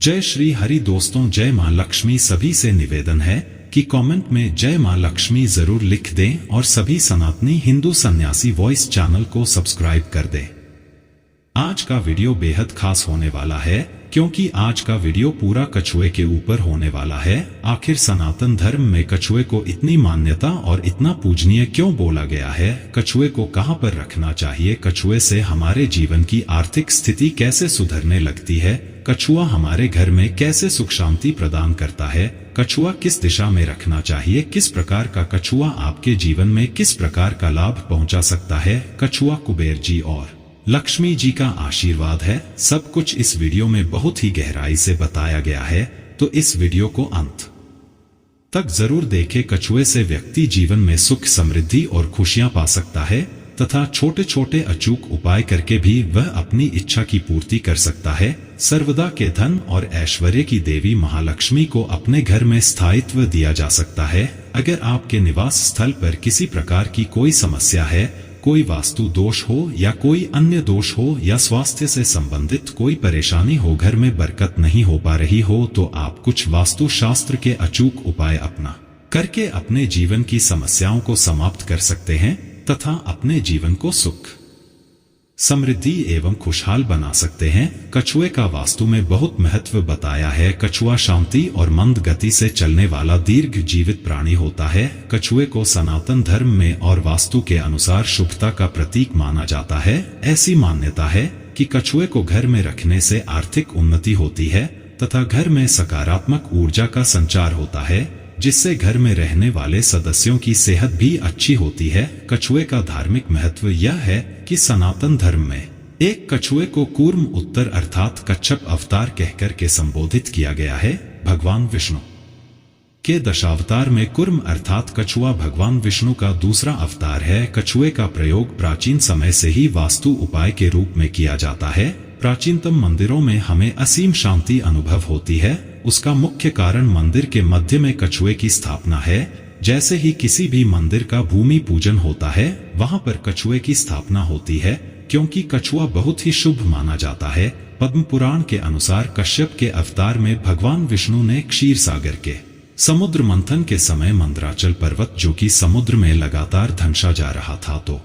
जय श्री हरि। दोस्तों, जय मां लक्ष्मी। सभी से निवेदन है कि कमेंट में जय मां लक्ष्मी जरूर लिख दें और सभी सनातनी हिंदू सन्यासी वॉइस चैनल को सब्सक्राइब कर दें। आज का वीडियो बेहद खास होने वाला है क्योंकि आज का वीडियो पूरा कछुए के ऊपर होने वाला है। आखिर सनातन धर्म में कछुए को इतनी मान्यता और इतना पूजनीय क्यों बोला गया है? कछुए को कहां पर रखना चाहिए? कछुए से हमारे जीवन की आर्थिक स्थिति कैसे सुधरने लगती है? कछुआ हमारे घर में कैसे सुख शांति प्रदान करता है? कछुआ किस दिशा में रखना चाहिए? किस प्रकार का कछुआ आपके जीवन में किस प्रकार का लाभ पहुंचा सकता है? कछुआ कुबेर जी और लक्ष्मी जी का आशीर्वाद है। सब कुछ इस वीडियो में बहुत ही गहराई से बताया गया है, तो इस वीडियो को अंत तक जरूर देखें। कछुए से व्यक्ति जीवन में सुख, समृद्धि और खुशियां पा सकता है तथा छोटे छोटे अचूक उपाय करके भी वह अपनी इच्छा की पूर्ति कर सकता है। सर्वदा के धन और ऐश्वर्य की देवी महालक्ष्मी को अपने घर में स्थायित्व दिया जा सकता है। अगर आपके निवास स्थल पर किसी प्रकार की कोई समस्या है, कोई वास्तु दोष हो या कोई अन्य दोष हो या स्वास्थ्य से संबंधित कोई परेशानी हो, घर में बरकत नहीं हो पा रही हो, तो आप कुछ वास्तु शास्त्र के अचूक उपाय अपना करके अपने जीवन की समस्याओं को समाप्त कर सकते हैं तथा अपने जीवन को सुख, समृद्धि एवं खुशहाल बना सकते हैं। कछुए का वास्तु में बहुत महत्व बताया है। कछुआ शांति और मंद गति से चलने वाला दीर्घ जीवित प्राणी होता है। कछुए को सनातन धर्म में और वास्तु के अनुसार शुभता का प्रतीक माना जाता है। ऐसी मान्यता है कि कछुए को घर में रखने से आर्थिक उन्नति होती है तथा घर में सकारात्मक ऊर्जा का संचार होता है, जिससे घर में रहने वाले सदस्यों की सेहत भी अच्छी होती है। कछुए का धार्मिक महत्व यह है कि सनातन धर्म में एक कछुए को कूर्म उत्तर अर्थात कच्छप अवतार कहकर के संबोधित किया गया है। भगवान विष्णु के दशावतार में कूर्म अर्थात कछुआ भगवान विष्णु का दूसरा अवतार है। कछुए का प्रयोग प्राचीन समय से ही वास्तु उपाय के रूप में किया जाता है। प्राचीनतम मंदिरों में हमें असीम शांति अनुभव होती है। उसका मुख्य कारण मंदिर के मध्य में कछुए की स्थापना है। जैसे ही किसी भी मंदिर का भूमि पूजन होता है, वहां पर कछुए की स्थापना होती है, क्योंकि कछुआ बहुत ही शुभ माना जाता है। पद्म पुराण के अनुसार कश्यप के अवतार में भगवान विष्णु ने क्षीर सागर के समुद्र मंथन के समय मंदराचल पर्वत, जो कि समुद्र में लगातार धंसा जा रहा था, तो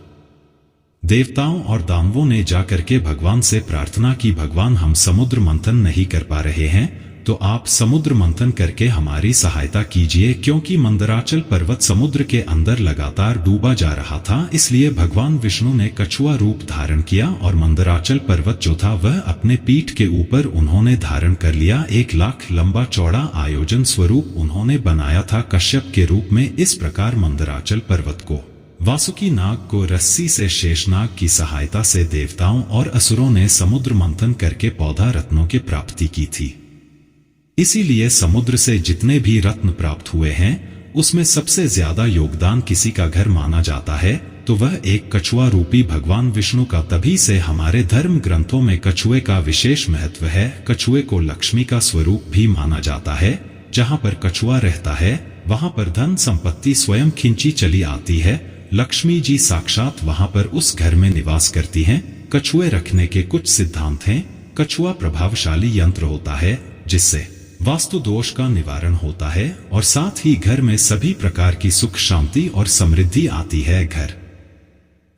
देवताओं और दानवों ने जाकर के भगवान से प्रार्थना की, भगवान हम समुद्र मंथन नहीं कर पा रहे हैं, तो आप समुद्र मंथन करके हमारी सहायता कीजिए। क्योंकि मंदराचल पर्वत समुद्र के अंदर लगातार डूबा जा रहा था, इसलिए भगवान विष्णु ने कछुआ रूप धारण किया और मंदराचल पर्वत जो था वह अपने पीठ के ऊपर उन्होंने धारण कर लिया। 1 लाख लंबा चौड़ा आयोजन स्वरूप उन्होंने बनाया था कश्यप के रूप में। इस प्रकार मंदराचल पर्वत को वासुकी नाग को रस्सी से शेषनाग की सहायता से देवताओं और असुरों ने समुद्र मंथन करके पौधा रत्नों की प्राप्ति की थी। इसीलिए समुद्र से जितने भी रत्न प्राप्त हुए हैं, उसमें सबसे ज्यादा योगदान किसी का घर माना जाता है, तो वह एक कछुआ रूपी भगवान विष्णु का। तभी से हमारे धर्म ग्रंथों में कछुए का विशेष महत्व है। कछुए को लक्ष्मी का स्वरूप भी माना जाता है। जहां पर कछुआ रहता है, वहां पर धन संपत्ति स्वयं खिंची चली आती है। लक्ष्मी जी साक्षात वहां पर उस घर में निवास करती हैं। कछुए रखने के कुछ सिद्धांत हैं। कछुआ प्रभावशाली यंत्र होता है, जिससे वास्तु दोष का निवारण होता है और साथ ही घर में सभी प्रकार की सुख, शांति और समृद्धि आती है। घर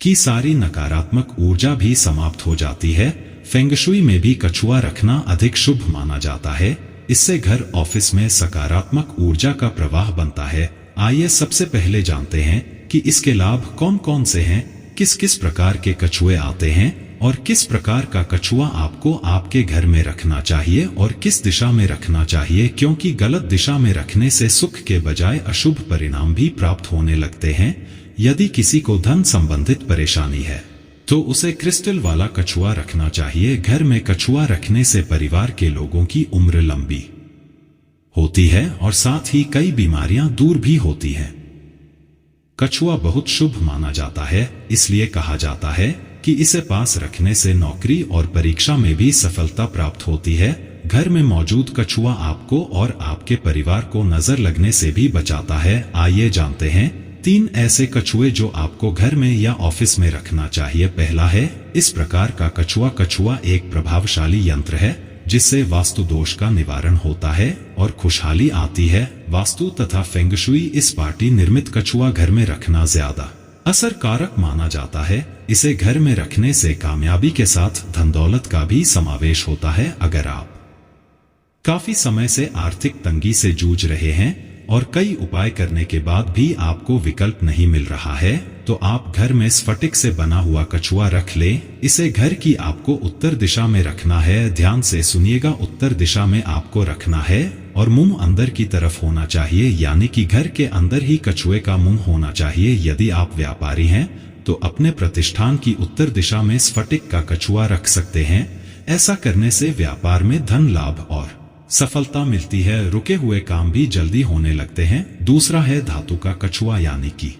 की सारी नकारात्मक ऊर्जा भी समाप्त हो जाती है। फेंगशुई में भी कछुआ रखना अधिक शुभ माना जाता है। इससे घर, ऑफिस में सकारात्मक ऊर्जा का प्रवाह बनता है। आइए सबसे पहले जानते हैं कि इसके लाभ कौन कौन से हैं, किस किस प्रकार के कछुए आते हैं और किस प्रकार का कछुआ आपको आपके घर में रखना चाहिए और किस दिशा में रखना चाहिए। क्योंकि गलत दिशा में रखने से सुख के बजाय अशुभ परिणाम भी प्राप्त होने लगते हैं। यदि किसी को धन संबंधित परेशानी है, तो उसे क्रिस्टल वाला कछुआ रखना चाहिए। घर में कछुआ रखने से परिवार के लोगों की उम्र लंबी होती है और साथ ही कई बीमारियां दूर भी होती हैं। कछुआ बहुत शुभ माना जाता है, इसलिए कहा जाता है कि इसे पास रखने से नौकरी और परीक्षा में भी सफलता प्राप्त होती है। घर में मौजूद कछुआ आपको और आपके परिवार को नजर लगने से भी बचाता है। आइए जानते हैं 3 ऐसे कछुए जो आपको घर में या ऑफिस में रखना चाहिए। पहला है इस प्रकार का कछुआ। कछुआ एक प्रभावशाली यंत्र है जिससे वास्तु दोष का निवारण होता है और खुशहाली आती है। वास्तु तथा फेंग शुई इस पार्टी निर्मित कछुआ घर में रखना ज्यादा असरकारक माना जाता है। इसे घर में रखने से कामयाबी के साथ धन दौलत का भी समावेश होता है। अगर आप काफी समय से आर्थिक तंगी से जूझ रहे हैं और कई उपाय करने के बाद भी आपको विकल्प नहीं मिल रहा है, तो आप घर में स्फटिक से बना हुआ कछुआ रख ले। इसे घर की आपको उत्तर दिशा में रखना है। ध्यान से सुनिएगा, उत्तर दिशा में आपको रखना है और मुंह अंदर की तरफ होना चाहिए, यानी कि घर के अंदर ही कछुए का मुंह होना चाहिए। यदि आप व्यापारी हैं तो अपने प्रतिष्ठान की उत्तर दिशा में स्फटिक का कछुआ रख सकते हैं। ऐसा करने से व्यापार में धन लाभ और सफलता मिलती है। रुके हुए काम भी जल्दी होने लगते हैं। दूसरा है धातु का कछुआ, यानी कि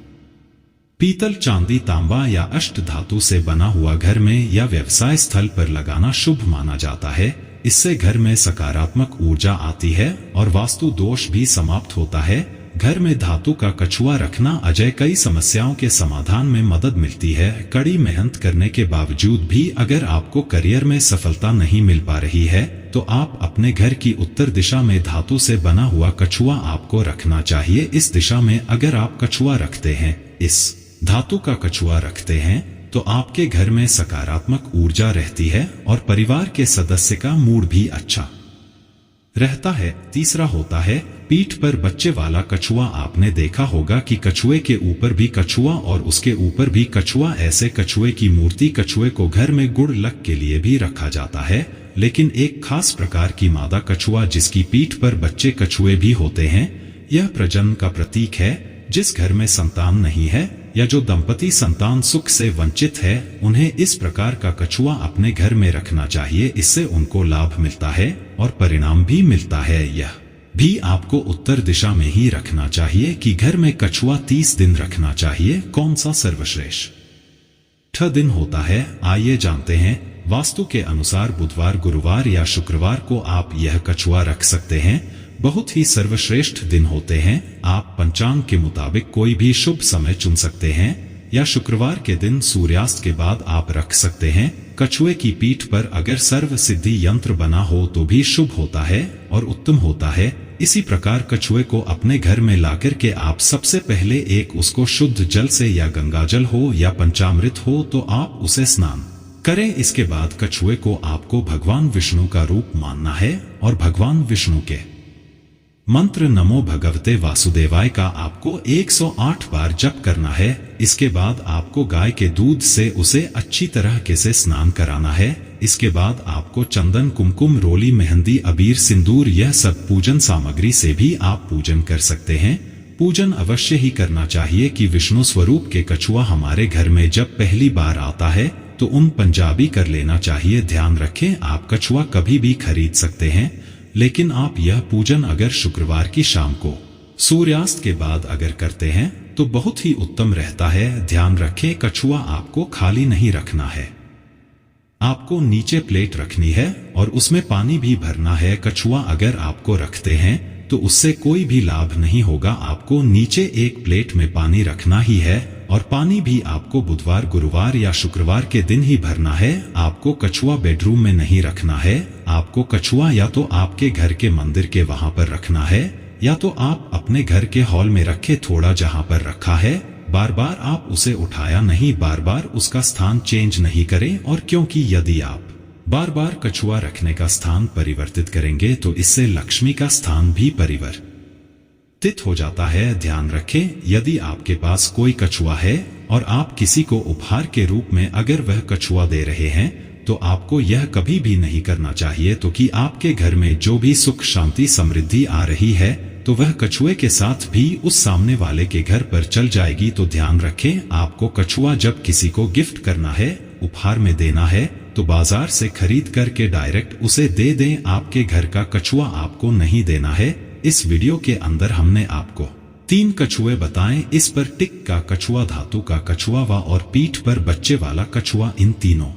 पीतल, चांदी, तांबा या अष्ट धातु से बना हुआ घर में या व्यवसाय स्थल पर लगाना शुभ माना जाता है। इससे घर में सकारात्मक ऊर्जा आती है और वास्तु दोष भी समाप्त होता है। घर में धातु का कछुआ रखना अजय कई समस्याओं के समाधान में मदद मिलती है। कड़ी मेहनत करने के बावजूद भी अगर आपको करियर में सफलता नहीं मिल पा रही है, तो आप अपने घर की उत्तर दिशा में धातु से बना हुआ कछुआ आपको रखना चाहिए। इस दिशा में अगर आप कछुआ रखते हैं, इस धातु का कछुआ रखते हैं, तो आपके घर में सकारात्मक ऊर्जा रहती है और परिवार के सदस्य का मूड भी अच्छा रहता है। तीसरा होता है पीठ पर बच्चे वाला कछुआ। आपने देखा होगा कि कछुए के ऊपर भी कछुआ और उसके ऊपर भी कछुआ। ऐसे कछुए की मूर्ति, कछुए को घर में गुड़ लक के लिए भी रखा जाता है, लेकिन एक खास प्रकार की मादा कछुआ जिसकी पीठ पर बच्चे कछुए भी होते हैं, यह प्रजनन का प्रतीक है। जिस घर में संतान नहीं है या जो दंपति संतान सुख से वंचित है, उन्हें इस प्रकार का कछुआ अपने घर में रखना चाहिए। इससे उनको लाभ मिलता है और परिणाम भी मिलता है। यह भी आपको उत्तर दिशा में ही रखना चाहिए कि घर में कछुआ 30 दिन रखना चाहिए। कौन सा सर्वश्रेष्ठ दिन होता है, आइए जानते हैं। वास्तु के अनुसार बुधवार, गुरुवार या शुक्रवार को आप यह कछुआ रख सकते हैं। बहुत ही सर्वश्रेष्ठ दिन होते हैं। आप पंचांग के मुताबिक कोई भी शुभ समय चुन सकते हैं या शुक्रवार के दिन सूर्यास्त के बाद आप रख सकते हैं। कछुए की पीठ पर अगर सर्व सिद्धि यंत्र बना हो तो भी शुभ होता है और उत्तम होता है। इसी प्रकार कछुए को अपने घर में लाकर के आप सबसे पहले उसको शुद्ध जल से या गंगाजल हो या पंचामृत हो तो आप उसे स्नान करें। इसके बाद कछुए को आपको भगवान विष्णु का रूप मानना है और भगवान विष्णु के मंत्र नमो भगवते वासुदेवाय का आपको 108 बार जप करना है। इसके बाद आपको गाय के दूध से उसे अच्छी तरह से स्नान कराना है। इसके बाद आपको चंदन, कुमकुम, रोली, मेहंदी, अबीर, सिंदूर, यह सब पूजन सामग्री से भी आप पूजन कर सकते हैं। पूजन अवश्य ही करना चाहिए कि विष्णु स्वरूप के कछुआ हमारे घर में जब पहली बार आता है तो उन पंजाबी कर लेना चाहिए। ध्यान रखें, आप कछुआ कभी भी खरीद सकते हैं, लेकिन आप यह पूजन अगर शुक्रवार की शाम को सूर्यास्त के बाद अगर करते हैं तो बहुत ही उत्तम रहता है। ध्यान रखें, कछुआ आपको खाली नहीं रखना है, आपको नीचे प्लेट रखनी है और उसमें पानी भी भरना है। कछुआ अगर आपको रखते हैं तो उससे कोई भी लाभ नहीं होगा। आपको नीचे एक प्लेट में पानी रखना ही है और पानी भी आपको बुधवार, गुरुवार या शुक्रवार के दिन ही भरना है। आपको कछुआ बेडरूम में नहीं रखना है। आपको कछुआ या तो आपके घर के मंदिर के वहां पर रखना है या तो आप अपने घर के हॉल में रखे, थोड़ा जहां पर रखा है। बार बार आप उसे उठाया नहीं, बार बार उसका स्थान चेंज नहीं करें। और क्योंकि यदि आप बार बार कछुआ रखने का स्थान परिवर्तित करेंगे तो इससे लक्ष्मी का स्थान भी परिवर्तित हो जाता है। ध्यान रखें, यदि आपके पास कोई कछुआ है और आप किसी को उपहार के रूप में अगर वह कछुआ दे रहे हैं तो आपको यह कभी भी नहीं करना चाहिए, तो कि आपके घर में जो भी सुख, शांति, समृद्धि आ रही है तो वह कछुए के साथ भी उस सामने वाले के घर पर चल जाएगी। तो ध्यान रखें, आपको कछुआ जब किसी को गिफ्ट करना है, उपहार में देना है, तो बाजार से खरीद करके डायरेक्ट उसे दे दें। आपके घर का कछुआ आपको नहीं देना है। इस वीडियो के अंदर हमने आपको 3 कछुए बताएं। इस पर टिक का कछुआ, धातु का कछुआ व और पीठ पर बच्चे वाला कछुआ, इन तीनों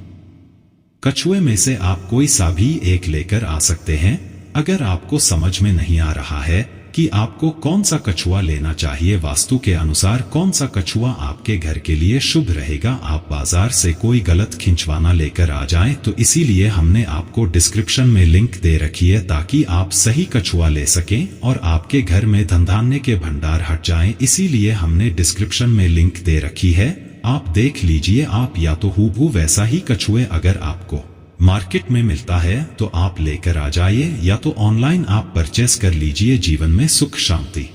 कछुए में से आप कोई सा भी एक लेकर आ सकते हैं। अगर आपको समझ में नहीं आ रहा है कि आपको कौन सा कछुआ लेना चाहिए। वास्तु के अनुसार कौन सा कछुआ आपके घर के लिए शुभ रहेगा। आप बाजार से कोई गलत खिंचवाना लेकर आ जाएं तो इसीलिए हमने आपको डिस्क्रिप्शन में लिंक दे रखी है ताकि आप सही कछुआ ले सकें और आपके घर में धन धान्य के भंडार हट जाएं। इसीलिए हमने डिस्क्रिप्शन में लिंक दे रखी है, आप देख लीजिए। आप या तो हूबहू वैसा ही कछुए अगर आपको मार्केट में मिलता है तो आप लेकर आ जाइए, या तो ऑनलाइन आप परचेस कर लीजिए। जीवन में सुख शांति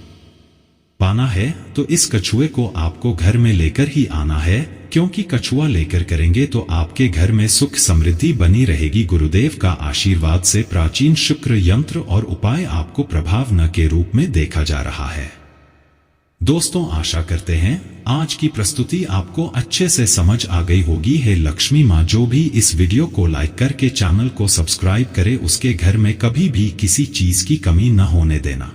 पाना है तो इस कछुए को आपको घर में लेकर ही आना है, क्योंकि कछुआ लेकर करेंगे तो आपके घर में सुख समृद्धि बनी रहेगी। गुरुदेव का आशीर्वाद से प्राचीन शुक्र यंत्र और उपाय आपको प्रभाव न के रूप में देखा जा रहा है। दोस्तों, आशा करते हैं आज की प्रस्तुति आपको अच्छे से समझ आ गई होगी। है लक्ष्मी माँ जो भी इस वीडियो को लाइक करके चैनल को सब्सक्राइब करे, उसके घर में कभी भी किसी चीज की कमी न होने देना।